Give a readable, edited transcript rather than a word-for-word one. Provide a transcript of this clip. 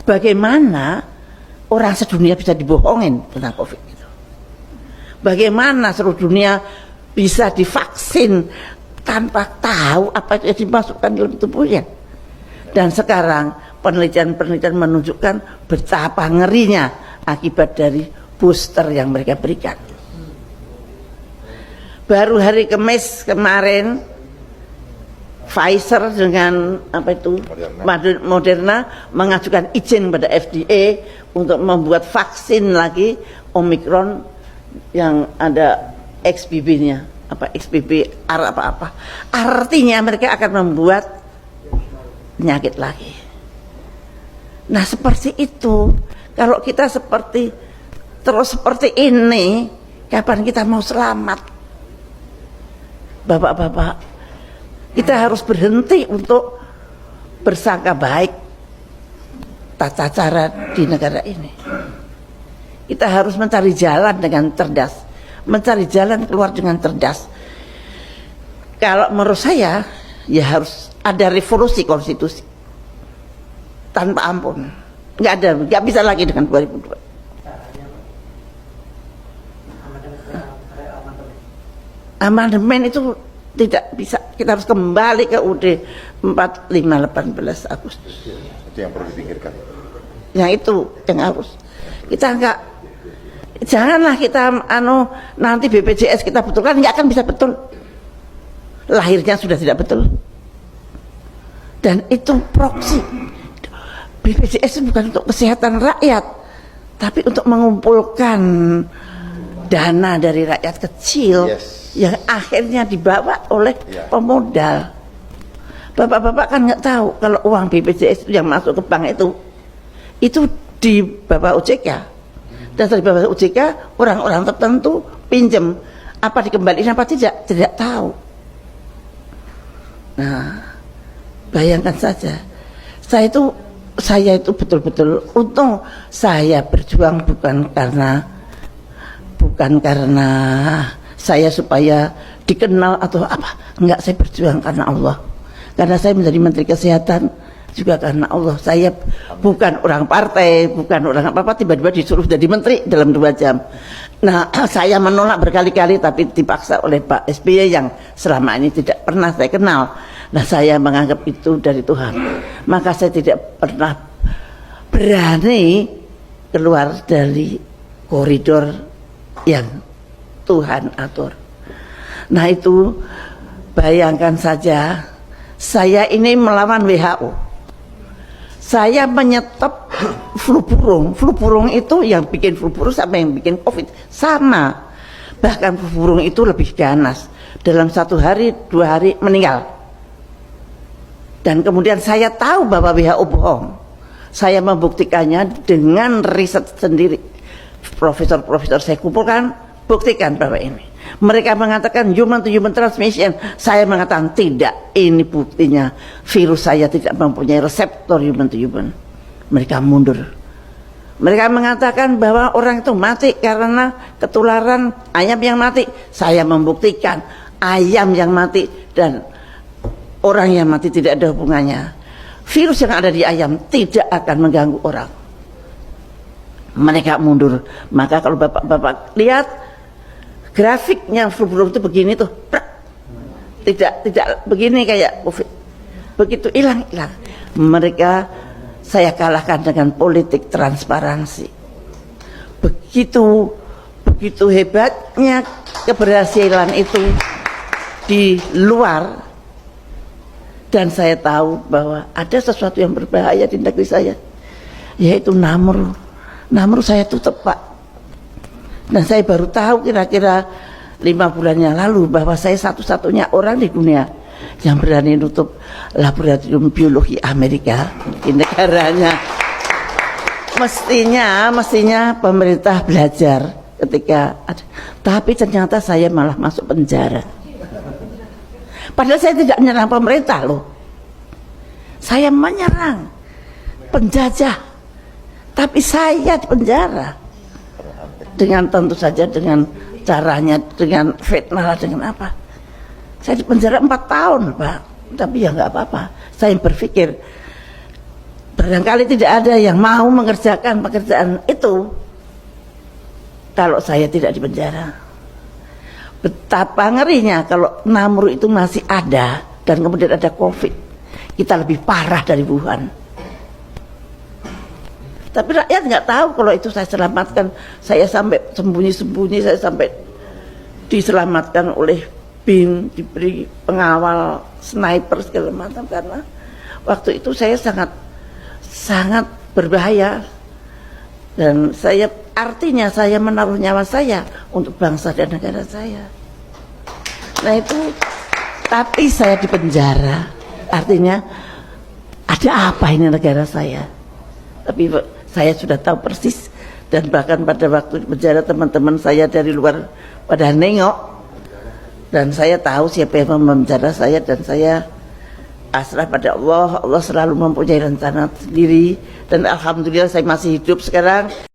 bagaimana orang sedunia bisa dibohongin tentang COVID itu. Bagaimana seluruh dunia bisa divaksin tanpa tahu apa yang dimasukkan dalam tubuhnya. Dan sekarang penelitian-penelitian menunjukkan betapa ngerinya akibat dari booster yang mereka berikan. Baru hari Kamis kemarin Pfizer dengan Moderna mengajukan izin pada FDA untuk membuat vaksin lagi Omicron yang ada XBB-nya, XBB apa. Artinya mereka akan membuat penyakit lagi. Nah, seperti itu. Kalau kita terus seperti ini, kapan kita mau selamat? Bapak-bapak, kita harus berhenti untuk bersangka baik tata cara di negara ini. Kita harus mencari jalan dengan cerdas, mencari jalan keluar dengan cerdas. Kalau menurut saya, ya harus ada revolusi konstitusi tanpa ampun. Nggak bisa lagi dengan 2002. Amandemen itu tidak bisa, kita harus kembali ke UUD 4518 Agustus. Itu yang perlu dipikirkan. Yang itu yang harus kita janganlah kita nanti BPJS kita betulkan, nggak akan bisa betul. Lahirnya sudah tidak betul. Dan itu proksi. BPJS itu bukan untuk kesehatan rakyat, tapi untuk mengumpulkan dana dari rakyat kecil yang akhirnya dibawa oleh pemodal. Bapak-bapak kan nggak tahu kalau uang BPJS yang masuk ke bank itu di Bapak OJK. Dan dari Bapak OJK orang-orang tertentu pinjam, apa dikembalikan apa tidak tahu. Nah, bayangkan saja, saya itu betul-betul untung saya berjuang bukan karena saya supaya dikenal atau apa, enggak, saya berjuang karena Allah. Karena saya menjadi Menteri Kesehatan juga karena Allah. Saya bukan orang partai, bukan orang apa-apa, tiba-tiba disuruh jadi menteri dalam 2 jam. Nah, saya menolak berkali-kali tapi dipaksa oleh Pak SBY yang selama ini tidak pernah saya kenal. Nah, saya menganggap itu dari Tuhan. Maka saya tidak pernah berani keluar dari koridor yang Tuhan atur. Nah, itu bayangkan saja, saya ini melawan WHO. Saya menyetop flu burung. Flu burung itu yang bikin flu burung sama yang bikin COVID sama. Bahkan flu burung itu lebih ganas. Dalam 1 hari, 2 hari meninggal. Dan kemudian saya tahu bahwa WHO bohong. Saya membuktikannya dengan riset sendiri. Profesor-profesor saya kumpulkan, buktikan bahwa ini. Mereka mengatakan human to human transmission. Saya mengatakan tidak. Ini buktinya virus saya tidak mempunyai reseptor human to human. Mereka mundur. Mereka mengatakan bahwa orang itu mati karena ketularan ayam yang mati. Saya membuktikan ayam yang mati dan orang yang mati tidak ada hubungannya. Virus yang ada di ayam tidak akan mengganggu orang. Mereka mundur. Maka kalau bapak-bapak lihat grafiknya flu burung itu begini tuh, tidak begini kayak COVID. Begitu hilang. Mereka saya kalahkan dengan politik transparansi. Begitu hebatnya keberhasilan itu di luar. Dan saya tahu bahwa ada sesuatu yang berbahaya di negeri saya, yaitu Namru. Namru saya tutup, Pak. Dan saya baru tahu kira-kira 5 bulan yang lalu bahwa saya satu-satunya orang di dunia yang berani nutup laboratorium biologi Amerika di negaranya. Mestinya pemerintah belajar ketika ada. Tapi ternyata saya malah masuk penjara. Padahal saya tidak menyerang pemerintah loh. Saya menyerang penjajah. Tapi saya di penjara. Dengan tentu saja dengan caranya, dengan fitnah, dengan apa. Saya di penjara 4 tahun, Pak. Tapi ya nggak apa-apa. Saya berpikir barangkali tidak ada yang mau mengerjakan pekerjaan itu kalau saya tidak di penjara. Betapa ngerinya kalau Namru itu masih ada dan kemudian ada COVID, kita lebih parah dari Wuhan. Tapi rakyat nggak tahu kalau itu saya selamatkan. Saya sampai sembunyi-sembunyi, saya sampai diselamatkan oleh BIN, diberi pengawal sniper segala macam, karena waktu itu saya sangat berbahaya. Dan artinya saya menaruh nyawa saya untuk bangsa dan negara saya. Nah itu, tapi saya di penjara, artinya ada apa ini negara saya? Tapi saya sudah tahu persis, dan bahkan pada waktu di penjara teman-teman saya dari luar pada nengok, dan saya tahu siapa yang memenjara saya, dan saya pasrah pada Allah. Allah selalu mempunyai rencana sendiri, dan alhamdulillah saya masih hidup sekarang.